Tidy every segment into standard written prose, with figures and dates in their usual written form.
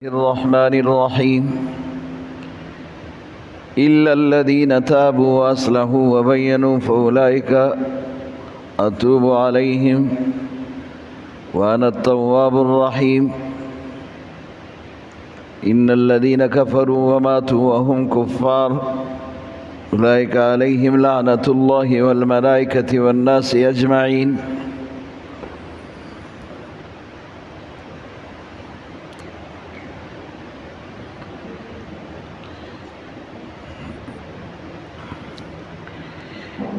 الرحمن الرحيم إلا الذين تابوا وأصلحوا وبينوا فأولئك أتوب عليهم وأنا التواب الرحيم إن الذين كفروا وماتوا وهم كفار أولئك عليهم لعنة الله والملائكة والناس أجمعين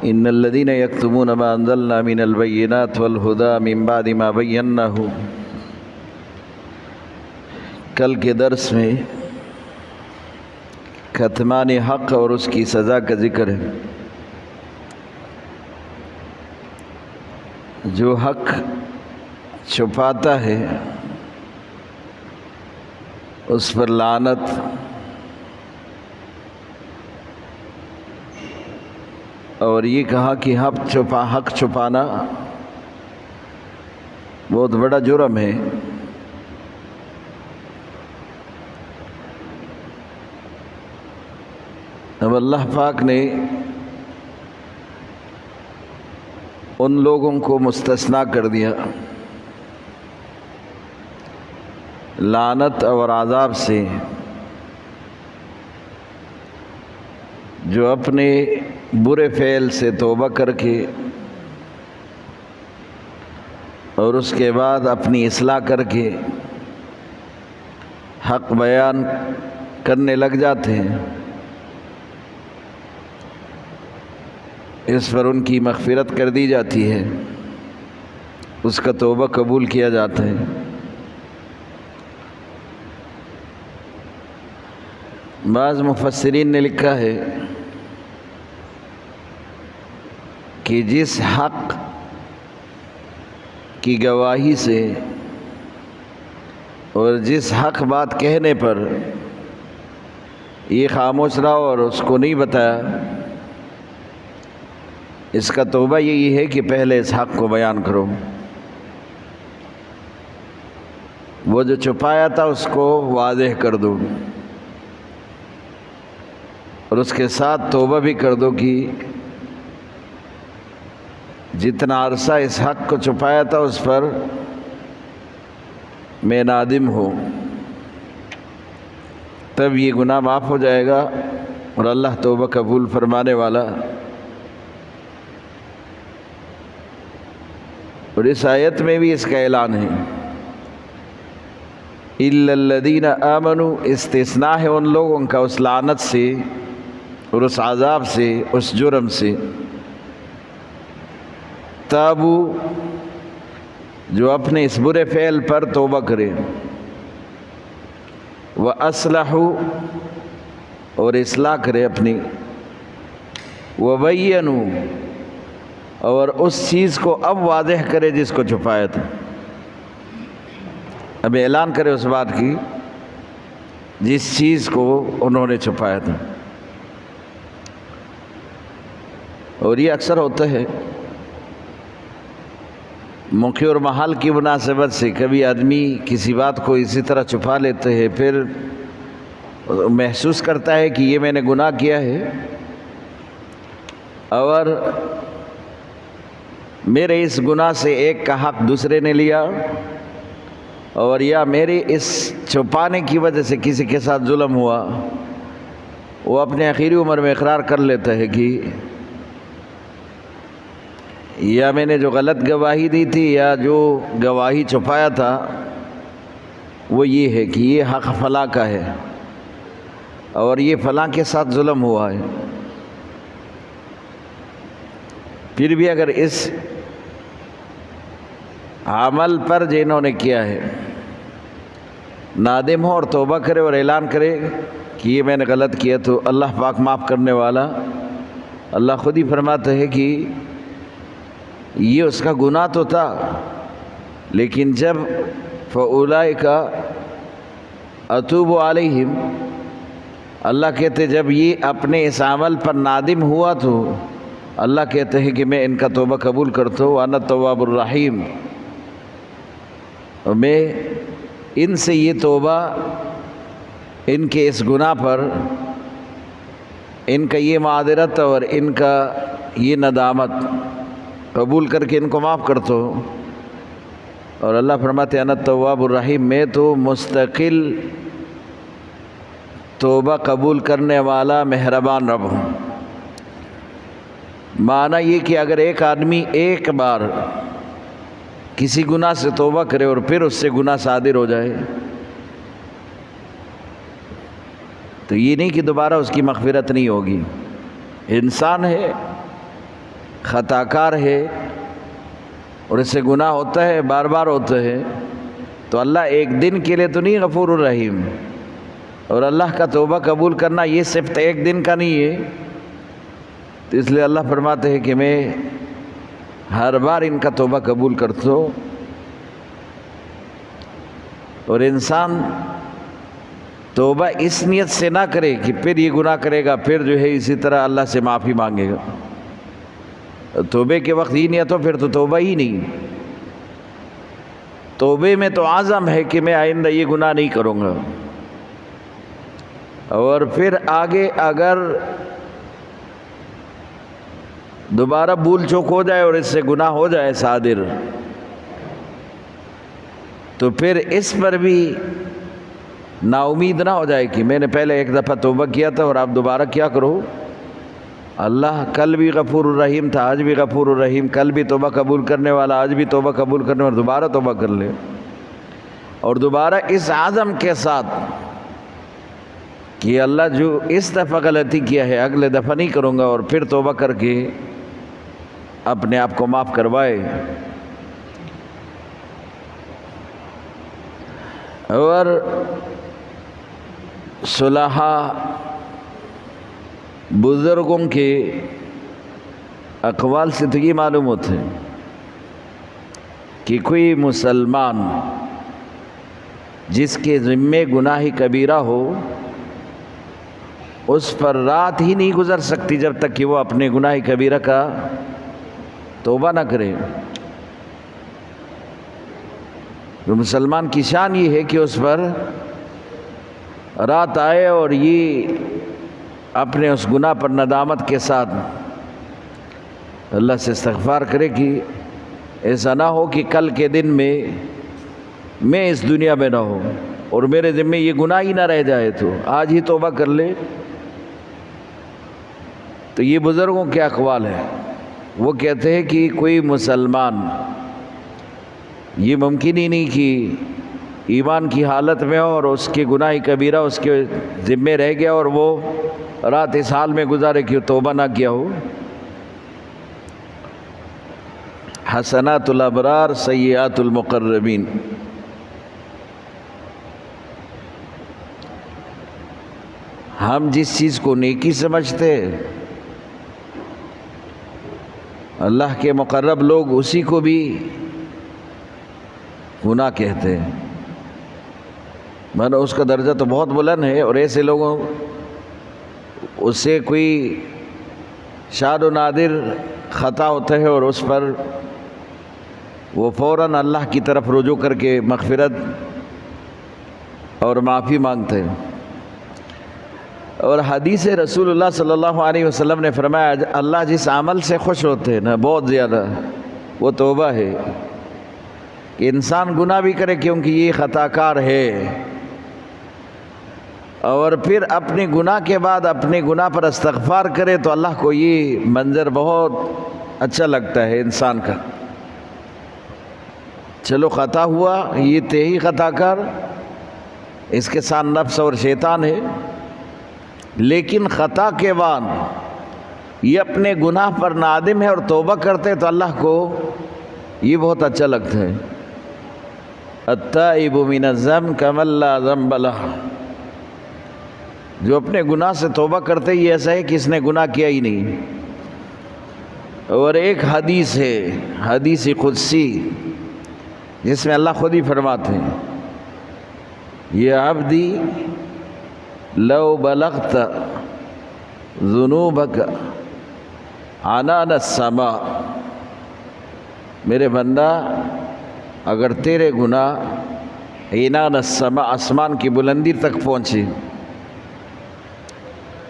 إن الذين يكتمون ما أنزلنا من البينات والهدى من بعد ما بيناه. کل کے درس میں کتمان حق اور اس کی سزا کا ذکر ہے. جو حق چھپاتا ہے اس پر لعنت، اور یہ کہا کہ حق چھپانا بہت بڑا جرم ہے. اب اللہ پاک نے ان لوگوں کو مستثنا کر دیا لعنت اور عذاب سے جو اپنے برے فعل سے توبہ کر کے اور اس کے بعد اپنی اصلاح کر کے حق بیان کرنے لگ جاتے ہیں. اس پر ان کی مغفرت کر دی جاتی ہے، اس کا توبہ قبول کیا جاتا ہے. بعض مفسرین نے لکھا ہے کہ جس حق کی گواہی سے اور جس حق بات کہنے پر یہ خاموش رہا اور اس کو نہیں بتایا، اس کا توبہ یہی ہے کہ پہلے اس حق کو بیان کرو. وہ جو چھپایا تھا اس کو واضح کر دو، اور اس کے ساتھ توبہ بھی کر دو کہ جتنا عرصہ اس حق کو چھپایا تھا اس پر میں نادم ہوں. تب یہ گناہ معاف ہو جائے گا اور اللہ توبہ قبول فرمانے والا. اور اس آیت میں بھی اس کا اعلان ہے اِلَّا الَّذِينَ آمَنُوا، استثناء ہے ان لوگوں کا اس لعنت سے اور اس عذاب سے، اس جرم سے. تابو، جو اپنے اس برے فعل پر توبہ کرے. وَأَصْلَحُوا، اور اصلاح کرے اپنی. وَبَيَّنُوا، اور اس چیز کو اب واضح کرے جس کو چھپایا تھا. اب اعلان کرے اس بات کی جس چیز کو انہوں نے چھپایا تھا. اور یہ اکثر ہوتا ہے موقع اور محل کی مناسبت سے. کبھی آدمی کسی بات کو اسی طرح چھپا لیتے ہیں، پھر محسوس کرتا ہے کہ یہ میں نے گناہ کیا ہے اور میرے اس گناہ سے ایک کا حق دوسرے نے لیا، اور یا میرے اس چھپانے کی وجہ سے کسی کے ساتھ ظلم ہوا. وہ اپنے آخری عمر میں اقرار کر لیتا ہے کہ یا میں نے جو غلط گواہی دی تھی یا جو گواہی چھپایا تھا وہ یہ ہے کہ یہ حق فلاں کا ہے اور یہ فلاں کے ساتھ ظلم ہوا ہے. پھر بھی اگر اس عمل پر جنہوں نے کیا ہے نادم ہو اور توبہ کرے اور اعلان کرے کہ یہ میں نے غلط کیا، تو اللہ پاک معاف کرنے والا. اللہ خود ہی فرماتا ہے کہ یہ اس کا گناہ تو تھا، لیکن جب فَأُولَئِكَ أَتُوبُ عَلَيْهِمْ، اللہ کہتے جب یہ اپنے اس عمل پر نادم ہوا تو اللہ کہتے ہیں کہ میں ان کا توبہ قبول کرتا ہوں. وَأَنَا التَّوَّابُ الرَّحِيمُ، اور میں ان سے یہ توبہ ان کے اس گناہ پر ان کا یہ معذرت اور ان کا یہ ندامت قبول کر کے ان کو معاف کر دو۔ اور اللہ فرماتے ہیں انا التواب الرحیم، میں تو مستقل توبہ قبول کرنے والا مہربان رب ہوں۔ معنی یہ کہ اگر ایک آدمی ایک بار کسی گناہ سے توبہ کرے اور پھر اس سے گناہ صادر ہو جائے تو یہ نہیں کہ دوبارہ اس کی مغفرت نہیں ہوگی۔ انسان ہے، خطا کار ہے اور اس سے گناہ ہوتا ہے، بار بار ہوتا ہے، تو اللہ ایک دن کے لیے تو نہیں غفور الرحیم، اور اللہ کا توبہ قبول کرنا یہ صرف ایک دن کا نہیں ہے۔ تو اس لیے اللہ فرماتے ہیں کہ میں ہر بار ان کا توبہ قبول کرتا ہوں۔ اور انسان توبہ اس نیت سے نہ کرے کہ پھر یہ گناہ کرے گا، پھر جو ہے اسی طرح اللہ سے معافی مانگے گا۔ توبے کے وقت یہ نیت ہو پھر تو توبہ ہی نہیں۔ توبے میں تو عزم ہے کہ میں آئندہ یہ گناہ نہیں کروں گا، اور پھر آگے اگر دوبارہ بھول چوک ہو جائے اور اس سے گناہ ہو جائے صادر، تو پھر اس پر بھی نا امید نہ ہو جائے کہ میں نے پہلے ایک دفعہ توبہ کیا تھا اور آپ دوبارہ کیا کرو۔ اللہ کل بھی غفور الرحیم تھا، آج بھی غفور الرحیم، کل بھی توبہ قبول کرنے والا، آج بھی توبہ قبول کرنے والا، دوبارہ توبہ کر لے، اور دوبارہ اس عزم کے ساتھ کہ اللہ جو اس دفعہ غلطی کیا ہے اگلے دفعہ نہیں کروں گا، اور پھر توبہ کر کے اپنے آپ کو معاف کروائے۔ اور صلحاء بزرگوں کے اقوال سے تو یہ معلوم ہوتا ہے کہ کوئی مسلمان جس کے ذمے گناہ کبیرہ ہو اس پر رات ہی نہیں گزر سکتی جب تک کہ وہ اپنے گناہ کبیرہ کا توبہ نہ کرے۔ تو مسلمان کی شان یہ ہے کہ اس پر رات آئے اور یہ اپنے اس گناہ پر ندامت کے ساتھ اللہ سے استغفار کرے کہ ایسا نہ ہو کہ کل کے دن میں اس دنیا میں نہ ہوں اور میرے ذمے یہ گناہ ہی نہ رہ جائے، تو آج ہی توبہ کر لے۔ تو یہ بزرگوں کے اقوال ہیں۔ وہ کہتے ہیں کہ کوئی مسلمان یہ ممکن ہی نہیں کہ ایمان کی حالت میں ہو اور اس کے گناہ کبیرہ اس کے ذمے رہ گیا اور وہ رات اس حال میں گزارے کہ توبہ نہ کیا ہو۔ حسنات الابرار سیئات المقربین۔ ہم جس چیز کو نیکی سمجھتے ہیں اللہ کے مقرب لوگ اسی کو بھی گناہ کہتے ہیں، مگر اس کا درجہ تو بہت بلند ہے، اور ایسے لوگوں اس سے کوئی شاد و نادر خطا ہوتا ہے اور اس پر وہ فوراً اللہ کی طرف رجوع کر کے مغفرت اور معافی مانگتے ہیں۔ اور حدیث رسول اللہ صلی اللہ علیہ وسلم نے فرمایا اللہ جس عمل سے خوش ہوتے ہیں نا بہت زیادہ وہ توبہ ہے، کہ انسان گناہ بھی کرے کیونکہ یہ خطا کار ہے، اور پھر اپنے گناہ کے بعد اپنے گناہ پر استغفار کرے تو اللہ کو یہ منظر بہت اچھا لگتا ہے انسان کا۔ چلو خطا ہوا، یہ تہی خطا کار، اس کے ساتھ نفس اور شیطان ہے، لیکن خطا کے بعد یہ اپنے گناہ پر نادم ہے اور توبہ کرتے تو اللہ کو یہ بہت اچھا لگتا ہے۔ التائب من الذنب کمن لا ذنب لہ، جو اپنے گناہ سے توبہ کرتے یہ ایسا ہے کہ اس نے گناہ کیا ہی نہیں۔ اور ایک حدیث ہے، حدیث قدسی، جس میں اللہ خود ہی فرماتے ہیں یا عبدی لو بلغت ذنوبک عنان السماء، میرے بندہ اگر تیرے گناہ عنان السماء آسمان کی بلندی تک پہنچے،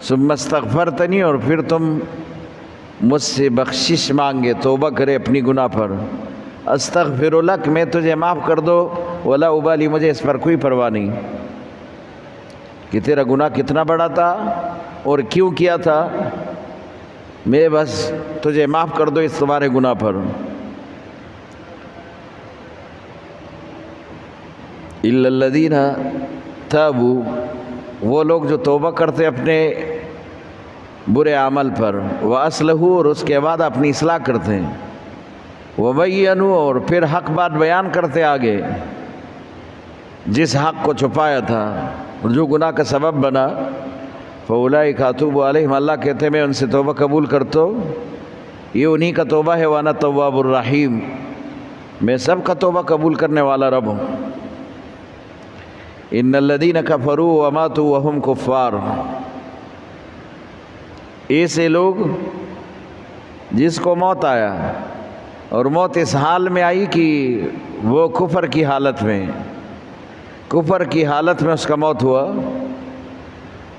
ثم استغفرتنی، اور پھر تم مجھ سے بخشش مانگے، توبہ کرے اپنی گناہ پر، استغفر لک، میں تجھے معاف کر دو، ولا ابالی، مجھے اس پر کوئی پرواہ نہیں کہ تیرا گناہ کتنا بڑا تھا اور کیوں کیا تھا، میں بس تجھے معاف کر دو اس تمہارے گناہ پر۔ الا الذین تابوا، وہ لوگ جو توبہ کرتے اپنے برے عمل پر، واصلحوا، اور اس کے بعد اپنی اصلاح کرتے ہیں، وبینوا، اور پھر حق بات بیان کرتے آگے، جس حق کو چھپایا تھا اور جو گناہ کا سبب بنا، فاولئک اتوب علیہم، اللہ کہتے ہیں میں ان سے توبہ قبول کرتا ہوں، یہ انہی کا توبہ ہے، وانا التواب الرحیم، میں سب کا توبہ قبول کرنے والا رب ہوں۔ ان الذین کفروا وماتوا وهم کفار، ایسے لوگ جس کو موت آیا اور موت اس حال میں آئی کہ وہ کفر کی حالت میں اس کا موت ہوا،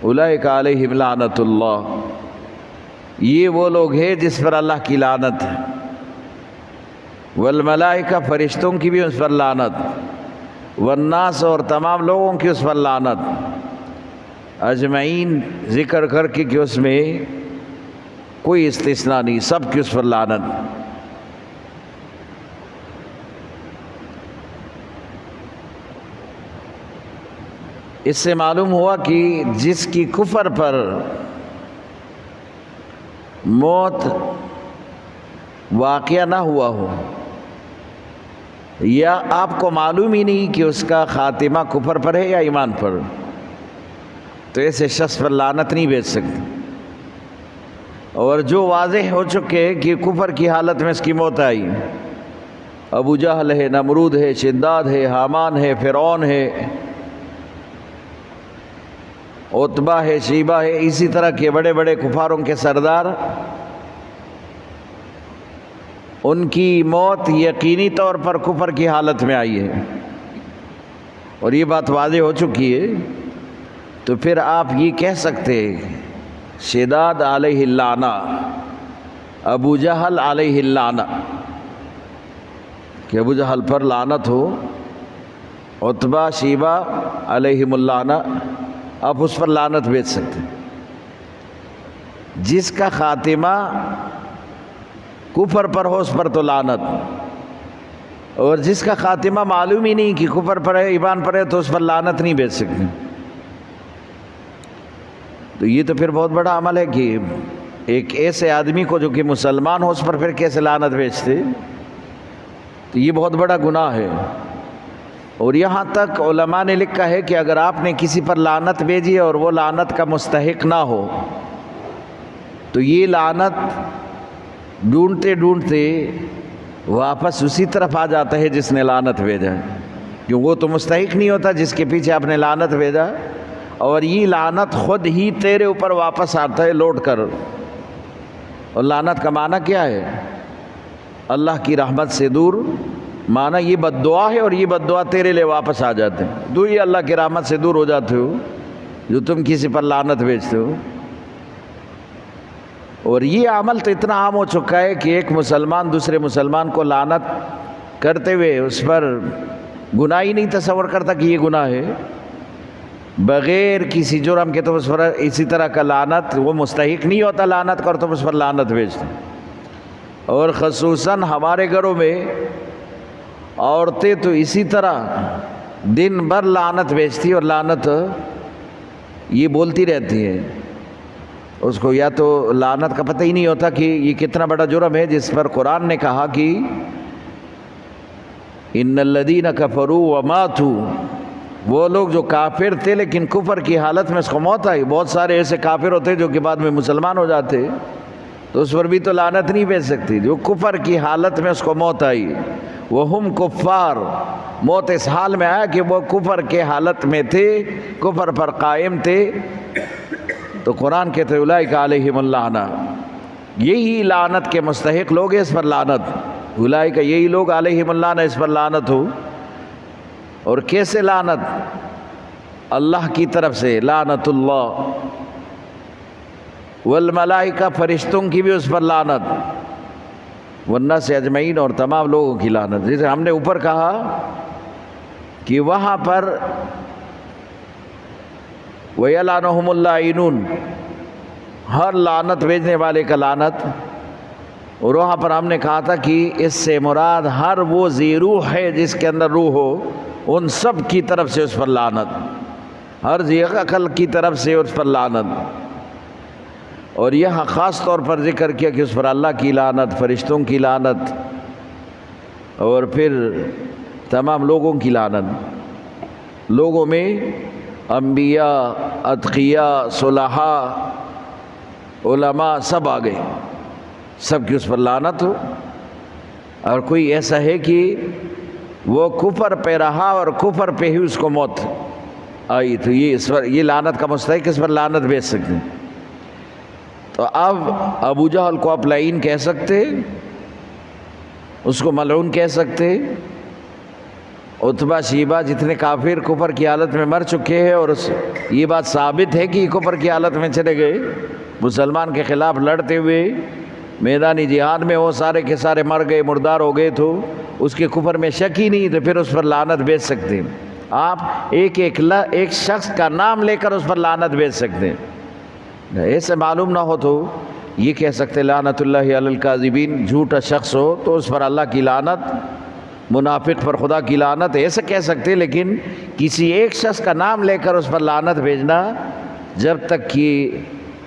اولئک علیہم لعنت اللہ، یہ وہ لوگ ہیں جس پر اللہ کی لعنت ہے، والملائکہ، فرشتوں کی بھی اس پر لعنت، والناس، اور تمام لوگوں کی اس پر لعنت، اجمعین، ذکر کر کے کہ اس میں کوئی استثناء نہیں، سب کی اس پر لعنت۔ اس سے معلوم ہوا کہ جس کی کفر پر موت واقعہ نہ ہوا ہو، یا آپ کو معلوم ہی نہیں کہ اس کا خاتمہ کفر پر ہے یا ایمان پر، تو ایسے شخص پر لعنت نہیں بھیج سکتے، اور جو واضح ہو چکے کہ کفر کی حالت میں اس کی موت آئی، ابو جہل ہے، نمرود ہے، شداد ہے، حامان ہے، فرعون ہے، عتبہ ہے، شیبہ ہے، اسی طرح کے بڑے بڑے کفاروں کے سردار، ان کی موت یقینی طور پر کفر کی حالت میں آئی ہے، اور یہ بات واضح ہو چکی ہے، تو پھر آپ یہ کہہ سکتے شداد علیہ اللعنہ، ابو جہل علیہ اللعنہ، کہ ابو جہل پر لعنت ہو، عتبہ، شیبہ علیہم اللعنہ، آپ اس پر لعنت بھیج سکتے۔ جس کا خاتمہ کفر پر ہو اس پر تو لعنت، اور جس کا خاتمہ معلوم ہی نہیں کہ کفر پر ہے ایمان پر ہے تو اس پر لعنت نہیں بھیج سکتے۔ تو یہ تو پھر بہت بڑا عمل ہے کہ ایک ایسے آدمی کو جو کہ مسلمان ہو اس پر پھر کیسے لعنت بھیجتے، تو یہ بہت بڑا گناہ ہے۔ اور یہاں تک علماء نے لکھا ہے کہ اگر آپ نے کسی پر لعنت بھیجی اور وہ لعنت کا مستحق نہ ہو، تو یہ لعنت ڈھونڈتے ڈھونڈتے واپس اسی طرف آ جاتا ہے جس نے لعنت بھیجا ہے، کیوں وہ تو مستحق نہیں ہوتا جس کے پیچھے آپ نے لعنت بھیجا، اور یہ لعنت خود ہی تیرے اوپر واپس آتا ہے لوٹ کر۔ اور لعنت کا معنی کیا ہے؟ اللہ کی رحمت سے دور، معنی یہ بد دعا ہے، اور یہ بد دعا تیرے لئے واپس آ جاتے ہیں، تو یہ اللہ کی رحمت سے دور ہو جاتے ہو جو تم کسی پر لعنت بھیجتے ہو۔ اور یہ عمل تو اتنا عام ہو چکا ہے کہ ایک مسلمان دوسرے مسلمان کو لعنت کرتے ہوئے اس پر گناہ ہی نہیں تصور کرتا کہ یہ گناہ ہے، بغیر کسی جرم کے تو اس پر اسی طرح کا لعنت، وہ مستحق نہیں ہوتا لعنت کر تو اس پر لعنت بھیجتے۔ اور خصوصاً ہمارے گھروں میں عورتیں تو اسی طرح دن بھر لعنت بھیجتی اور لعنت یہ بولتی رہتی ہے، اس کو یا تو لعنت کا پتہ ہی نہیں ہوتا کہ یہ کتنا بڑا جرم ہے، جس پر قرآن نے کہا کہ ان الذین کفروا وماتوا، وہ لوگ جو کافر تھے لیکن کفر کی حالت میں اس کو موت آئی۔ بہت سارے ایسے کافر ہوتے جو کہ بعد میں مسلمان ہو جاتے، تو اس پر بھی تو لعنت نہیں بھیج سکتی، جو کفر کی حالت میں اس کو موت آئی، وہم کفار، موت اس حال میں آیا کہ وہ کفر کے حالت میں تھے، کفر پر قائم تھے، تو قرآن کہتے ہیں اولئک علیہم اللعنہ، یہی لعنت کے مستحق لوگ ہیں، اس پر لعنت، اولئک، یہی لوگ علیہم اللعنہ، اس پر لعنت ہو۔ اور کیسے لعنت؟ اللہ کی طرف سے، لعنت اللہ، والملائکہ فرشتوں کی بھی اس پر لعنت، والناس اجمعین اور تمام لوگوں کی لعنت۔ جیسے ہم نے اوپر کہا کہ وہاں پر وَيَلْعَنُهُمُ اللَّاعِنُونَ، ہر لعنت بھیجنے والے کا لعنت۔ اور وہاں پر ہم نے کہا تھا کہ اس سے مراد ہر وہ ذی روح ہے جس کے اندر روح ہو، ان سب کی طرف سے اس پر لعنت، ہر ذی عقل کی طرف سے اس پر لعنت۔ اور یہاں خاص طور پر ذکر کیا کہ اس پر اللہ کی لعنت، فرشتوں کی لعنت، اور پھر تمام لوگوں کی لعنت۔ لوگوں میں انبیاء، اتقیاء، صلحاء، علماء سب آ گئے، سب کی اس پر لعنت ہو۔ اور کوئی ایسا ہے کہ وہ کفر پہ رہا اور کفر پہ ہی اس کو موت آئی تو یہ لعنت کا مستحق اس پر لعنت بھیج سکتے ہیں۔ تو اب ابو جہل کو آپ لعین کہہ سکتے، اس کو ملعون کہہ سکتے، عتبہ شیبہ جتنے کافر کفر کی حالت میں مر چکے ہیں، اور یہ بات ثابت ہے کہ یہ کفر کی حالت میں چلے گئے، مسلمان کے خلاف لڑتے ہوئے میدانی جہاد میں وہ سارے کے سارے مر گئے، مردار ہو گئے، تو اس کے کفر میں شک ہی نہیں، تو پھر اس پر لعنت بھیج سکتے ہیں۔ آپ ایک شخص کا نام لے کر اس پر لعنت بھیج سکتے ہیں۔ ایسے معلوم نہ ہو تو یہ کہہ سکتے لعنت اللہ علی الکاذبین، جھوٹا شخص ہو تو اس پر اللہ کی لعنت، منافق پر خدا کی لعنت، ایسے کہہ سکتے، لیکن کسی ایک شخص کا نام لے کر اس پر لعنت بھیجنا، جب تک کہ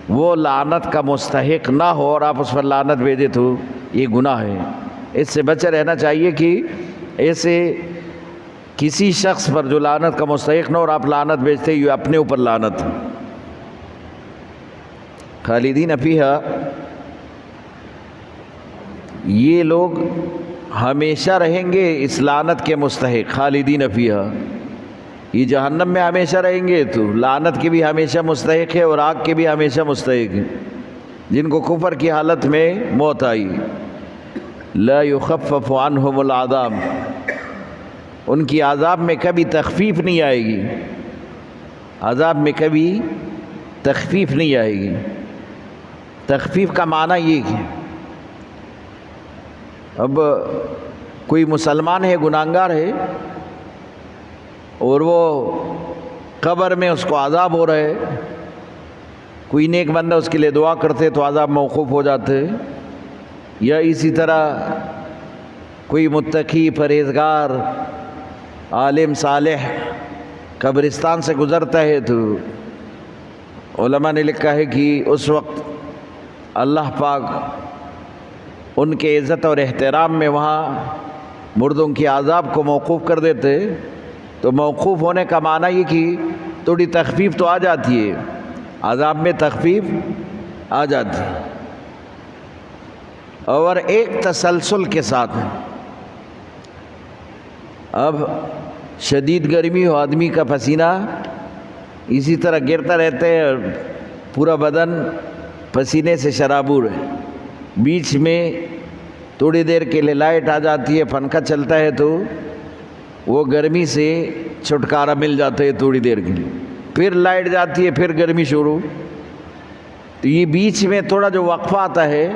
وہ لعنت کا مستحق نہ ہو اور آپ اس پر لعنت بھیجے تو یہ گناہ ہے۔ اس سے بچے رہنا چاہیے کہ ایسے کسی شخص پر جو لعنت کا مستحق نہ ہو اور آپ لعنت بھیجتے، یہ اپنے اوپر لعنت۔ خالدین فیہا، یہ لوگ ہمیشہ رہیں گے اس لعنت کے مستحق، خالدین فیہا، یہ جہنم میں ہمیشہ رہیں گے تو لعنت کے بھی ہمیشہ مستحق ہے اور آگ کے بھی ہمیشہ مستحق ہے، جن کو کفر کی حالت میں موت آئی۔ لا یخفف عنہم العذاب، ان کی عذاب میں کبھی تخفیف نہیں آئے گی، عذاب میں کبھی تخفیف نہیں آئے گی۔ تخفیف کا معنی یہ کہ اب کوئی مسلمان ہے، گناہگار ہے، اور وہ قبر میں اس کو عذاب ہو رہا ہے، کوئی نیک بندہ اس کے لیے دعا کرتے تو عذاب موقوف ہو جاتے، یا اسی طرح کوئی متقی، پرہیزگار، عالم صالح قبرستان سے گزرتا ہے تو علماء نے لکھا ہے کہ اس وقت اللہ پاک ان کے عزت اور احترام میں وہاں مردوں کی عذاب کو موقوف کر دیتے۔ تو موقوف ہونے کا معنی یہ کہ تھوڑی تخفیف تو آ جاتی ہے، عذاب میں تخفیف آ جاتی ہے، اور ایک تسلسل کے ساتھ۔ اب شدید گرمی ہو، آدمی کا پسینہ اسی طرح گرتا رہتا ہے اور پورا بدن پسینے سے شرابور ہے، بیچ میں تھوڑی دیر کے لیے لائٹ آ جاتی ہے، پنکھا چلتا ہے تو وہ گرمی سے چھٹکارا مل جاتا ہے تھوڑی دیر کے لیے، پھر لائٹ جاتی ہے، پھر گرمی شروع۔ تو یہ بیچ میں تھوڑا جو وقفہ آتا ہے،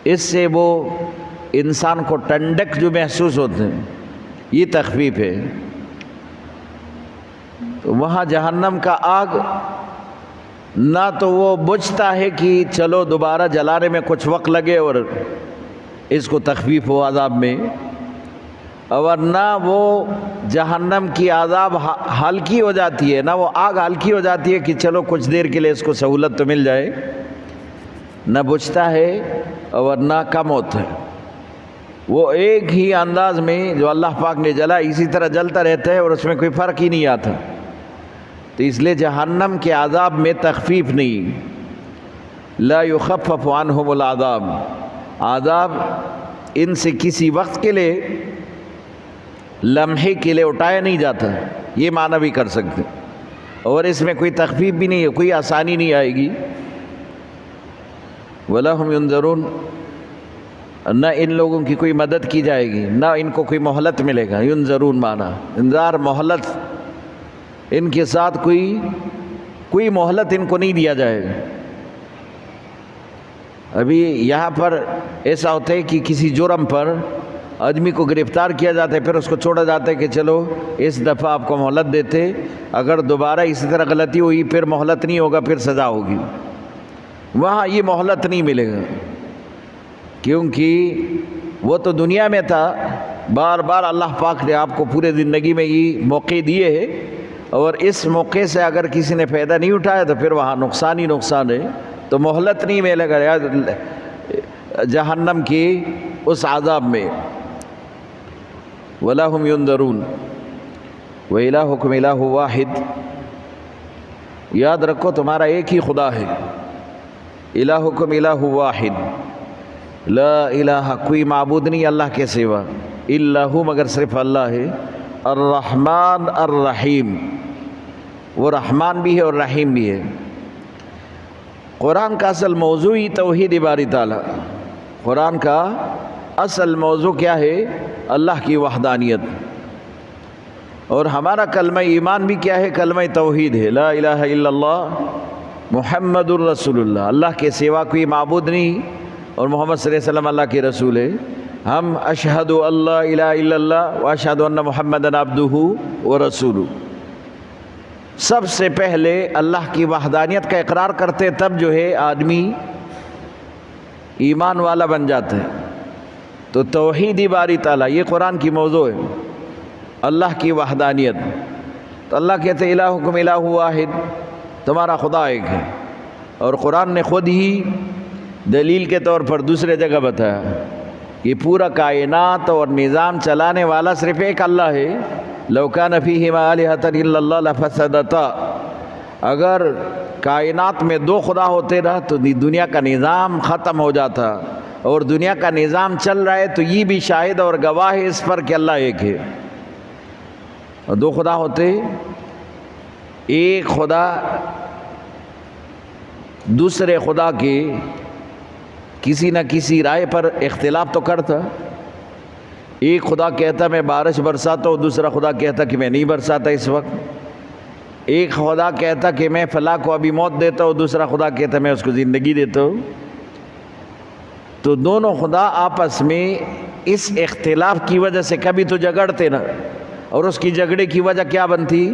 اس سے وہ انسان کو ٹھنڈک جو محسوس ہوتے ہیں، یہ تخفیف ہے۔ تو وہاں جہنم کا آگ نہ تو وہ بجھتا ہے کہ چلو دوبارہ جلانے میں کچھ وقت لگے اور اس کو تخفیف ہو عذاب میں، اور نہ وہ جہنم کی عذاب ہلکی ہو جاتی ہے، نہ وہ آگ ہلکی ہو جاتی ہے کہ چلو کچھ دیر کے لیے اس کو سہولت تو مل جائے، نہ بجھتا ہے اور نہ کم ہوتا ہے، وہ ایک ہی انداز میں جو اللہ پاک نے جلا اسی طرح جلتا رہتا ہے اور اس میں کوئی فرق ہی نہیں آتا۔ تو اس لیے جہنم کے عذاب میں تخفیف نہیں، لا یخفف عنہم العذاب، عذاب ان سے کسی وقت کے لیے، لمحے کے لیے اٹھایا نہیں جاتا، یہ معنی بھی کر سکتے، اور اس میں کوئی تخفیف بھی نہیں ہے، کوئی آسانی نہیں آئے گی۔ وَلَا هُمْ يُنذَرُونَ، نہ ان لوگوں کی کوئی مدد کی جائے گی، نہ ان کو کوئی مہلت ملے گا۔ ینظرون معنی انذار، مہلت، ان کے ساتھ کوئی مہلت ان کو نہیں دیا جائے گا، ابھی یہاں پر ایسا ہوتا ہے کہ کسی جرم پر آدمی کو گرفتار کیا جاتا ہے، پھر اس کو چھوڑا جاتا ہے کہ چلو اس دفعہ آپ کو مہلت دیتے، اگر دوبارہ اسی طرح غلطی ہوئی پھر مہلت نہیں ہوگا، پھر سزا ہوگی۔ وہاں یہ مہلت نہیں ملے گا، کیونکہ وہ تو دنیا میں تھا، بار بار اللہ پاک نے آپ کو پورے زندگی میں یہ موقع دیے ہیں، اور اس موقع سے اگر کسی نے فائدہ نہیں اٹھایا تو پھر وہاں نقصان ہی نقصان ہے، تو مہلت نہیں ملے گا جہنم کی اس عذاب میں۔ وَلَا هُمْ يُنذَرُونَ وَإِلَٰهُكُمْ إِلَٰهٌ وَاحِدٌ، یاد رکھو تمہارا ایک ہی خدا ہے، الہکم الہ واحد، لا الہ کوئی معبود نہیں اللہ کے سوا، الا ہو مگر صرف اللہ ہے، الرحمن الرحیم، وہ رحمان بھی ہے اور رحیم بھی ہے۔ قرآن کا اصل موضوع ہی توحید باری تعالیٰ، قرآن کا اصل موضوع کیا ہے؟ اللہ کی وحدانیت، اور ہمارا کلمہ ایمان بھی کیا ہے؟ کلمہ توحید ہے، لا الہ الا اللہ محمد الرسول اللہ، اللہ کے سوا کوئی معبود نہیں، اور محمد صلی اللہ علیہ وسلم اللہ کے رسول ہے۔ ہم اشہد اللہ الہ الا اللہ واشہد ان محمدًا عبدہ ورسولہ، سب سے پہلے اللہ کی وحدانیت کا اقرار کرتے تب جو ہے آدمی ایمان والا بن جاتا ہے۔ تو توحید باری تعالیٰ یہ قرآن کی موضوع ہے، اللہ کی وحدانیت۔ تو اللہ کہتے ہیں الہکم الہ واحد، تمہارا خدا ایک ہے، اور قرآن نے خود ہی دلیل کے طور پر دوسرے جگہ بتایا کہ پورا کائنات اور نظام چلانے والا صرف ایک اللہ ہے، لو کان فیہما آلہۃ الا اللہ لفسدتا، اگر کائنات میں دو خدا ہوتے رہا تو دنیا کا نظام ختم ہو جاتا، اور دنیا کا نظام چل رہا ہے تو یہ بھی شاہد اور گواہ ہے اس پر کہ اللہ ایک ہے۔ اور دو خدا ہوتے، ایک خدا دوسرے خدا کے کسی نہ کسی رائے پر اختلاف تو کرتا، ایک خدا کہتا میں بارش برساتا ہوں، دوسرا خدا کہتا کہ میں نہیں برساتا اس وقت، ایک خدا کہتا کہ میں فلاں کو ابھی موت دیتا ہوں، دوسرا خدا کہتا میں اس کو زندگی دیتا ہوں۔ تو دونوں خدا آپس میں اس اختلاف کی وجہ سے کبھی تو جھگڑتے نا، اور اس کی جھگڑے کی وجہ کیا بنتی؟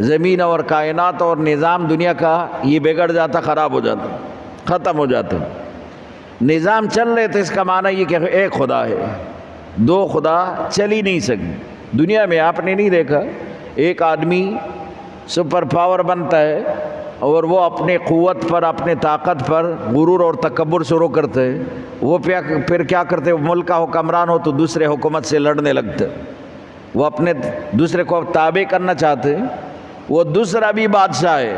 زمین اور کائنات اور نظام دنیا کا یہ بگڑ جاتا، خراب ہو جاتا، ختم ہو جاتا۔ نظام چل رہے تو اس کا معنی یہ کہ ایک خدا ہے، دو خدا چل ہی نہیں سکتے۔ دنیا میں آپ نے نہیں دیکھا ایک آدمی سپر پاور بنتا ہے اور وہ اپنے قوت پر، اپنے طاقت پر غرور اور تکبر شروع کرتے ہیں، وہ پھر کیا کرتے؟ وہ ملک کا حکمران ہو تو دوسرے حکومت سے لڑنے لگتے، وہ اپنے دوسرے کو تابع کرنا چاہتے، وہ دوسرا بھی بادشاہ ہے،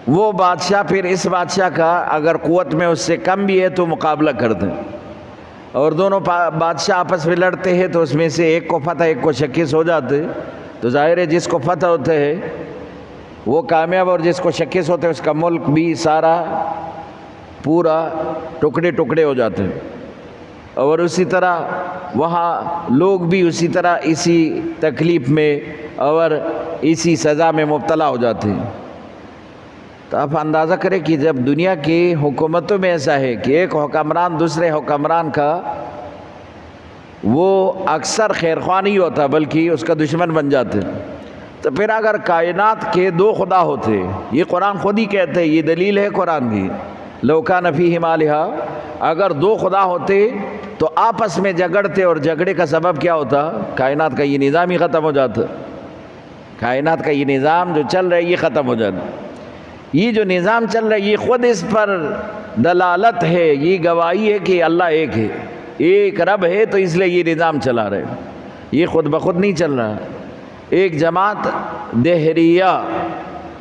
وہ بادشاہ پھر اس بادشاہ کا اگر قوت میں اس سے کم بھی ہے تو مقابلہ کرتے ہیں، اور دونوں بادشاہ آپس میں لڑتے ہیں تو اس میں سے ایک کو فتح ایک کو شکست ہو جاتے، تو ظاہر ہے جس کو فتح ہوتے ہے وہ کامیاب، اور جس کو شکست ہوتے ہے اس کا ملک بھی سارا پورا ٹکڑے ٹکڑے ہو جاتے ہیں، اور اسی طرح وہاں لوگ بھی اسی طرح اسی تکلیف میں اور اسی سزا میں مبتلا ہو جاتے ہیں۔ تو آپ اندازہ کریں کہ جب دنیا کی حکومتوں میں ایسا ہے کہ ایک حکمران دوسرے حکمران کا وہ اکثر خیرخواہ نہیں ہوتا بلکہ اس کا دشمن بن جاتے، تو پھر اگر کائنات کے دو خدا ہوتے، یہ قرآن خود ہی کہتے ہیں، یہ دلیل ہے قرآن کی، لو کان فیہما آلہۃ، اگر دو خدا ہوتے تو آپس میں جھگڑتے، اور جھگڑے کا سبب کیا ہوتا؟ کائنات کا یہ نظام ہی ختم ہو جاتا، کائنات کا یہ نظام جو چل رہا ہے یہ ختم ہو جاتا۔ یہ جو نظام چل رہا ہے یہ خود اس پر دلالت ہے، یہ گواہی ہے کہ اللہ ایک ہے، ایک رب ہے، تو اس لیے یہ نظام چلا رہے، یہ خود بخود نہیں چل رہا۔ ایک جماعت دہریہ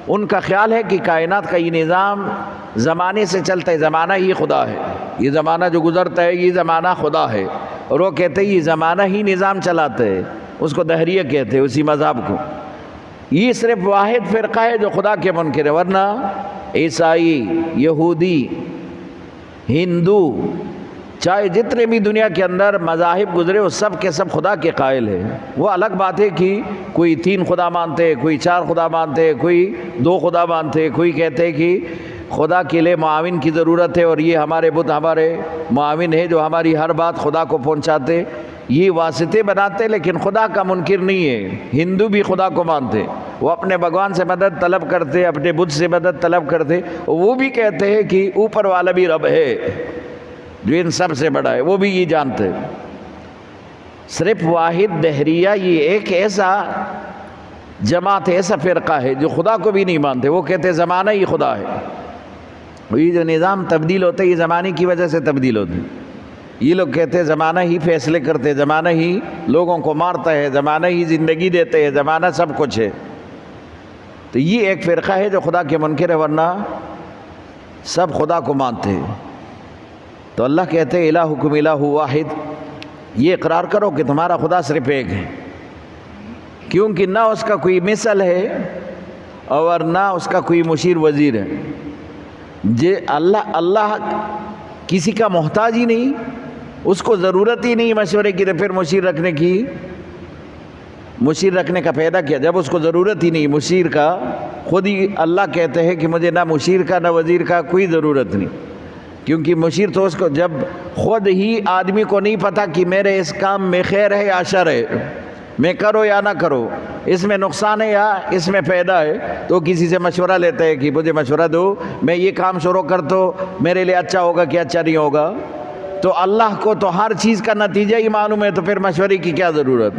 ان کا خیال ہے کہ کائنات کا یہ نظام زمانے سے چلتا ہے، زمانہ ہی خدا ہے، یہ زمانہ جو گزرتا ہے یہ زمانہ خدا ہے، اور وہ کہتے ہیں یہ زمانہ ہی نظام چلاتے ہے، اس کو دہریہ کہتے ہیں، اسی مذہب کو۔ یہ صرف واحد فرقہ ہے جو خدا کے منکر ہے، ورنہ عیسائی، یہودی، ہندو، چاہے جتنے بھی دنیا کے اندر مذاہب گزرے وہ سب کے سب خدا کے قائل ہیں۔ وہ الگ بات ہے کہ کوئی 3 خدا مانتے، کوئی 4 خدا مانتے، کوئی 2 خدا مانتے، کوئی کہتے کہ خدا کے لیے معاون کی ضرورت ہے، اور یہ ہمارے بت ہمارے معاون ہے جو ہماری ہر بات خدا کو پہنچاتے، یہ واسطے بناتے، لیکن خدا کا منکر نہیں ہے۔ ہندو بھی خدا کو مانتے، وہ اپنے بھگوان سے مدد طلب کرتے، اپنے بت سے مدد طلب کرتے، وہ بھی کہتے ہیں کہ اوپر والا بھی رب ہے جو ان سب سے بڑا ہے، وہ بھی یہ جانتے۔ صرف واحد دہریہ یہ ایک ایسا جماعت، ایسا فرقہ ہے جو خدا کو بھی نہیں مانتے، وہ کہتے زمانہ ہی خدا ہے۔ یہ جو نظام تبدیل ہوتے یہ زمانے کی وجہ سے تبدیل ہوتے، یہ لوگ کہتے زمانہ ہی فیصلے کرتے، زمانہ ہی لوگوں کو مارتا ہے، زمانہ ہی زندگی دیتے ہے، زمانہ سب کچھ ہے۔ تو یہ ایک فرقہ ہے جو خدا کے منکر ہے، ورنہ سب خدا کو مانتے ہیں۔ تو اللہ کہتے الہکم الہ واحد، یہ اقرار کرو کہ تمہارا خدا صرف ایک ہے، کیونکہ نہ اس کا کوئی مثل ہے اور نہ اس کا کوئی مشیر وزیر ہے۔ اللہ کسی کا محتاج ہی نہیں، اس کو ضرورت ہی نہیں مشورے کی، تو پھر مشیر رکھنے کا پیدا کیا جب اس کو ضرورت ہی نہیں مشیر کا۔ خود ہی اللہ کہتے ہیں کہ مجھے نہ مشیر کا نہ وزیر کا کوئی ضرورت نہیں، کیونکہ مشیر تو اس کو جب خود ہی آدمی کو نہیں پتہ کہ میرے اس کام میں خیر ہے یا شر ہے، میں کرو یا نہ کرو، اس میں نقصان ہے یا اس میں فائدہ ہے، تو کسی سے مشورہ لیتے ہیں کہ مجھے مشورہ دو، میں یہ کام شروع کر تو میرے لیے اچھا ہوگا کہ اچھا نہیں ہوگا۔ تو اللہ کو تو ہر چیز کا نتیجہ ہی معلوم ہے، تو پھر مشورے کی کیا ضرورت؟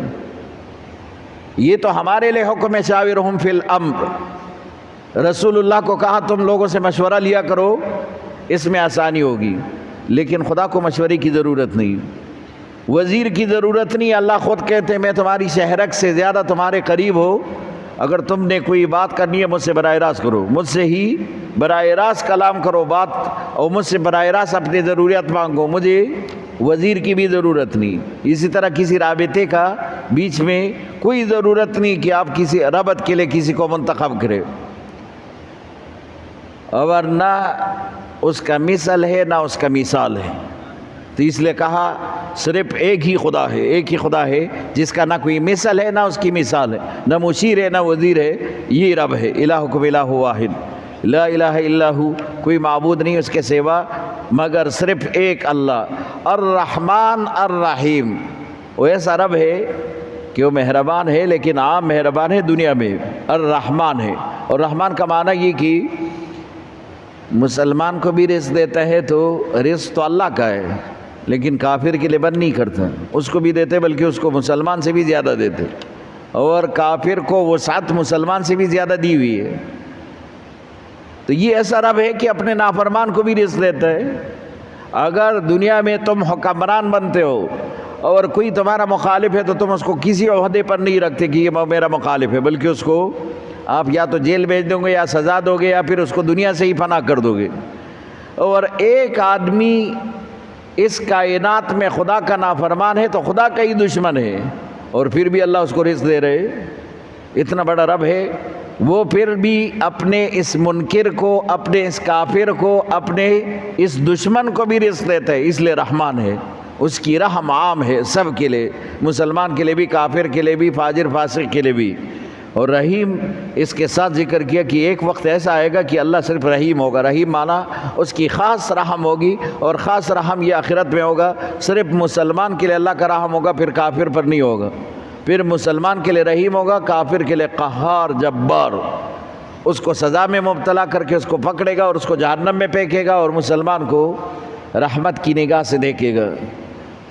یہ تو ہمارے لیے حکم ہے شاورہم فی الامر، رسول اللہ کو کہا تم لوگوں سے مشورہ لیا کرو، اس میں آسانی ہوگی، لیکن خدا کو مشورے کی ضرورت نہیں، وزیر کی ضرورت نہیں۔ اللہ خود کہتے ہیں میں تمہاری شہرک سے زیادہ تمہارے قریب ہو، اگر تم نے کوئی بات کرنی ہے مجھ سے براہ راست کرو، مجھ سے ہی براہ راست کلام کرو بات، اور مجھ سے براہ راست اپنی ضروریات مانگو، مجھے وزیر کی بھی ضرورت نہیں۔ اسی طرح کسی رابطے کا بیچ میں کوئی ضرورت نہیں کہ آپ کسی ربط کے لیے کسی کو منتخب کرے، اور نہ اس کا مثل ہے نہ اس کا مثال ہے۔ تو اس لیے کہا صرف ایک ہی خدا ہے، ایک ہی خدا ہے جس کا نہ کوئی مثل ہے نہ اس کی مثال ہے، نہ مشیر ہے نہ وزیر ہے، یہ رب ہے۔ الہکم الہ واحد لا الہ الا ہو، کوئی معبود نہیں اس کے سوا مگر صرف ایک اللہ۔ الرحمن الرحیم، وہ ایسا رب ہے کہ وہ مہربان ہے، لیکن عام مہربان ہے دنیا میں، الرحمن ہے۔ اور رحمان کا معنی یہ کہ مسلمان کو بھی رزق دیتا ہے، تو رزق تو اللہ کا ہے، لیکن کافر کے لیے بند نہیں کرتا، اس کو بھی دیتے بلکہ اس کو مسلمان سے بھی زیادہ دیتے، اور کافر کو وسعت مسلمان سے بھی زیادہ دی ہوئی ہے۔ تو یہ ایسا رب ہے کہ اپنے نافرمان کو بھی رزق دیتا ہے۔ اگر دنیا میں تم حکمران بنتے ہو اور کوئی تمہارا مخالف ہے، تو تم اس کو کسی عہدے پر نہیں رکھتے کہ یہ میرا مخالف ہے، بلکہ اس کو آپ یا تو جیل بھیج دو گے یا سزا دو گے یا پھر اس کو دنیا سے ہی فنا کر دو گے۔ اور ایک آدمی اس کائنات میں خدا کا نافرمان ہے تو خدا کا ہی دشمن ہے، اور پھر بھی اللہ اس کو رزق دے رہے، اتنا بڑا رب ہے۔ وہ پھر بھی اپنے اس منکر کو، اپنے اس کافر کو، اپنے اس دشمن کو بھی رزق دیتا ہے، اس لیے رحمان ہے۔ اس کی رحم عام ہے سب کے لیے، مسلمان کے لیے بھی، کافر کے لیے بھی، فاجر فاسق کے لیے بھی۔ اور رحیم اس کے ساتھ ذکر کیا کہ ایک وقت ایسا آئے گا کہ اللہ صرف رحیم ہوگا۔ رحیم مانا اس کی خاص رحم ہوگی، اور خاص رحم یہ آخرت میں ہوگا، صرف مسلمان کے لیے اللہ کا رحم ہوگا، پھر کافر پر نہیں ہوگا۔ پھر مسلمان کے لیے رحیم ہوگا، کافر کے لیے قہار جبار، اس کو سزا میں مبتلا کر کے اس کو پکڑے گا اور اس کو جہنم میں پھینکے گا، اور مسلمان کو رحمت کی نگاہ سے دیکھے گا۔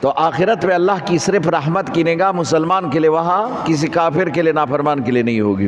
تو آخرت میں اللہ کی صرف رحمت کی نگاہ مسلمان کے لیے، وہاں کسی کافر کے لیے، نافرمان کے لیے نہیں ہوگی۔